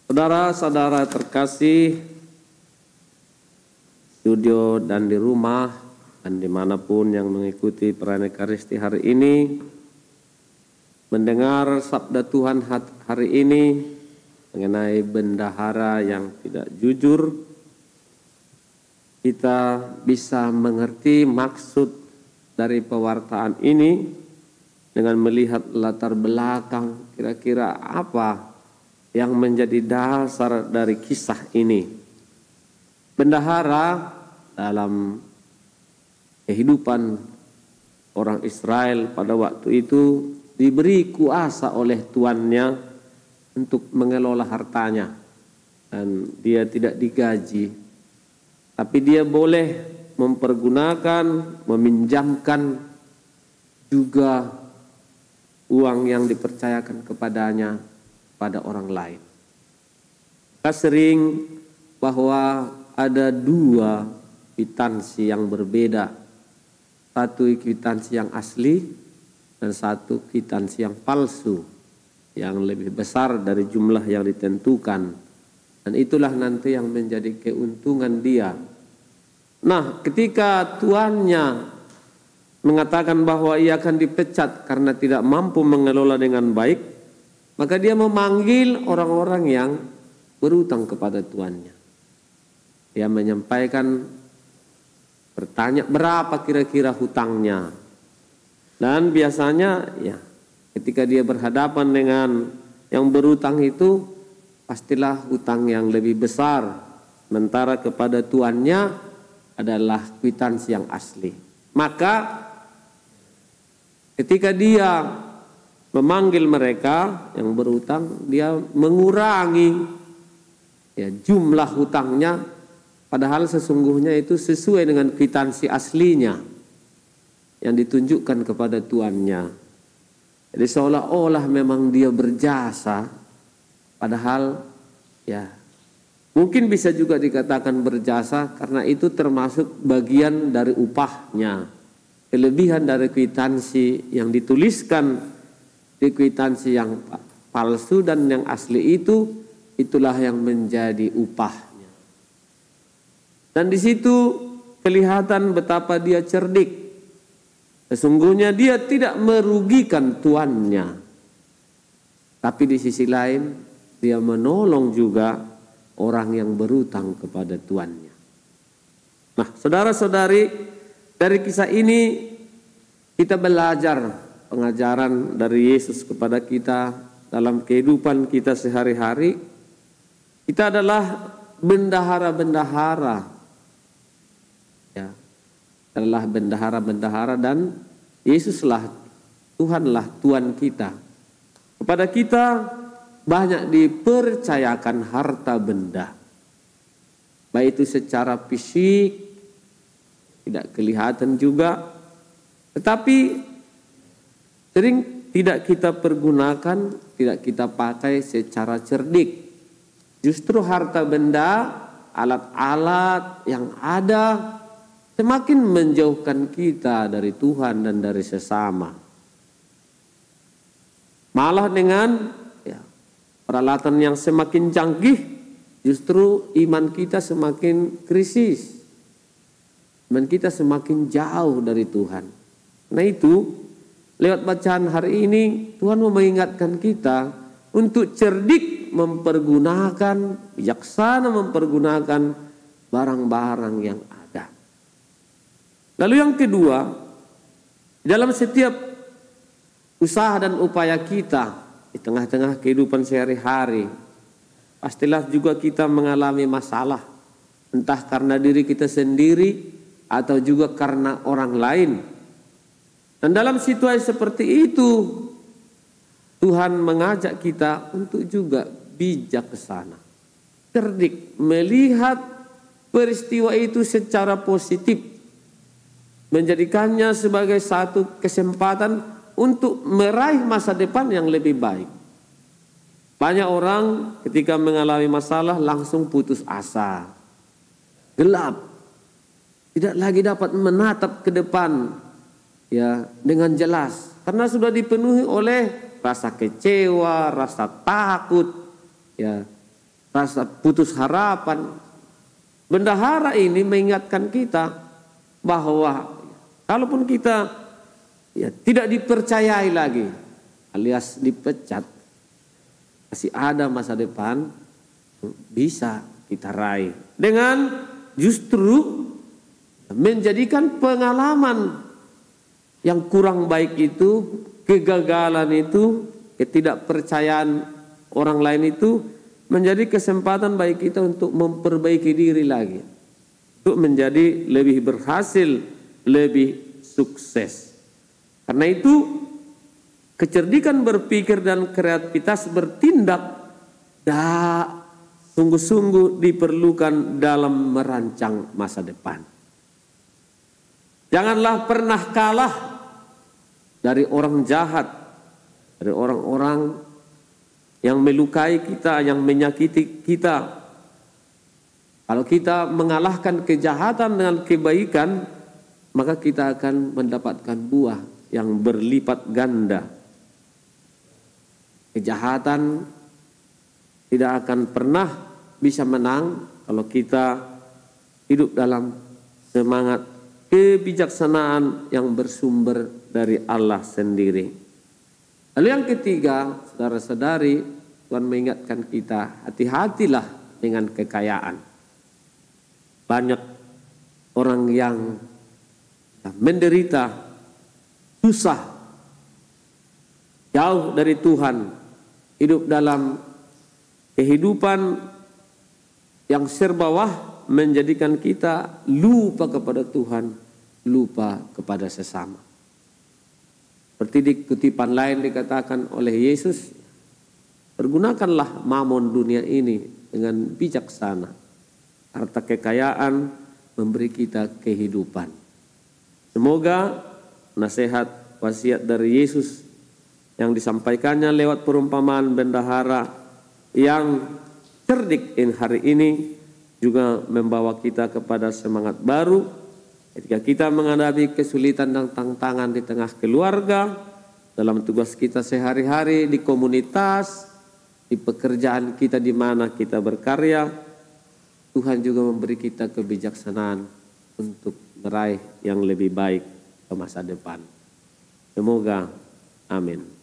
Saudara-saudara terkasih, studio dan di rumah dan dimanapun yang mengikuti perayaan Ekaristi hari ini, mendengar sabda Tuhan hari ini mengenai bendahara yang tidak jujur, kita bisa mengerti maksud dari pewartaan ini dengan melihat latar belakang kira-kira apa yang menjadi dasar dari kisah ini. Bendahara dalam kehidupan orang Israel pada waktu itu diberi kuasa oleh tuannya untuk mengelola hartanya, dan dia tidak digaji, tapi dia boleh mempergunakan, meminjamkan juga uang yang dipercayakan kepadanya pada orang lain. Kita sering bahwa ada dua kwitansi yang berbeda, satu kwitansi yang asli dan satu kwitansi yang palsu, yang lebih besar dari jumlah yang ditentukan, dan itulah nanti yang menjadi keuntungan dia. Nah, ketika tuannya mengatakan bahwa ia akan dipecat karena tidak mampu mengelola dengan baik, maka dia memanggil orang-orang yang berutang kepada tuannya. Dia menyampaikan, bertanya berapa kira-kira hutangnya. Dan biasanya ya ketika dia berhadapan dengan yang berutang itu, pastilah hutang yang lebih besar. Sementara kepada tuannya adalah kwitansi yang asli. Maka ketika dia memanggil mereka yang berutang, dia mengurangi jumlah hutangnya, padahal sesungguhnya itu sesuai dengan kwitansi aslinya yang ditunjukkan kepada tuannya. Jadi seolah-olah memang dia berjasa, padahal mungkin bisa juga dikatakan berjasa karena itu termasuk bagian dari upahnya, kelebihan dari kwitansi yang dituliskan di kwitansi yang palsu dan yang asli itu, itulah yang menjadi upahnya. Dan di situ kelihatan betapa dia cerdik. Sesungguhnya dia tidak merugikan tuannya, tapi di sisi lain dia menolong juga orang yang berutang kepada tuannya. Nah, saudara-saudari, dari kisah ini kita belajar pengajaran dari Yesus kepada kita dalam kehidupan kita sehari-hari. Kita adalah bendahara-bendahara, adalah bendahara-bendahara, dan Yesuslah Tuhanlah Tuhan kita. Kepada kita banyak dipercayakan harta benda, baik itu secara fisik tidak kelihatan juga, tetapi sering tidak kita pergunakan, tidak kita pakai secara cerdik. Justru harta benda, alat-alat yang ada semakin menjauhkan kita dari Tuhan dan dari sesama. Malah dengan peralatan yang semakin canggih, justru iman kita semakin krisis. Iman kita semakin jauh dari Tuhan. Nah itu, lewat bacaan hari ini Tuhan mau mengingatkan kita untuk cerdik mempergunakan, bijaksana mempergunakan barang-barang yang ada. Lalu yang kedua, dalam setiap usaha dan upaya kita di tengah-tengah kehidupan sehari-hari, pastilah juga kita mengalami masalah, entah karena diri kita sendiri atau juga karena orang lain. Dan dalam situasi seperti itu, Tuhan mengajak kita untuk juga bijaksana, cerdik, melihat peristiwa itu secara positif, menjadikannya sebagai satu kesempatan untuk meraih masa depan yang lebih baik. Banyak orang ketika mengalami masalah langsung putus asa, gelap, tidak lagi dapat menatap ke depan dengan jelas, karena sudah dipenuhi oleh rasa kecewa, rasa takut, rasa putus harapan. Bendahara ini mengingatkan kita bahwa kalaupun kita tidak dipercayai lagi alias dipecat, masih ada masa depan bisa kita raih dengan justru menjadikan pengalaman yang kurang baik itu, kegagalan itu, ketidakpercayaan orang lain itu menjadi kesempatan bagi kita untuk memperbaiki diri lagi, untuk menjadi lebih berhasil, lebih sukses. Karena itu kecerdikan berpikir dan kreativitas bertindak sungguh-sungguh diperlukan dalam merancang masa depan. Janganlah pernah kalah dari orang jahat, dari orang-orang yang melukai kita, yang menyakiti kita. Kalau kita mengalahkan kejahatan dengan kebaikan, maka kita akan mendapatkan buah yang berlipat ganda. Kejahatan tidak akan pernah bisa menang kalau kita hidup dalam semangat kebijaksanaan yang bersumber dari Allah sendiri. Lalu yang ketiga, saudara-saudari, Tuhan mengingatkan kita, hati-hatilah dengan kekayaan. Banyak orang yang menderita, susah, jauh dari Tuhan, hidup dalam kehidupan yang serba menjadikan kita lupa kepada Tuhan, lupa kepada sesama. Seperti di kutipan lain dikatakan oleh Yesus, pergunakanlah mamon dunia ini dengan bijaksana. Harta kekayaan memberi kita kehidupan. Semoga nasihat wasiat dari Yesus yang disampaikannya lewat perumpamaan bendahara yang cerdik hari ini juga membawa kita kepada semangat baru ketika kita menghadapi kesulitan dan tantangan di tengah keluarga, dalam tugas kita sehari-hari di komunitas, di pekerjaan kita di mana kita berkarya. Tuhan juga memberi kita kebijaksanaan untuk meraih yang lebih baik ke masa depan. Semoga, amin.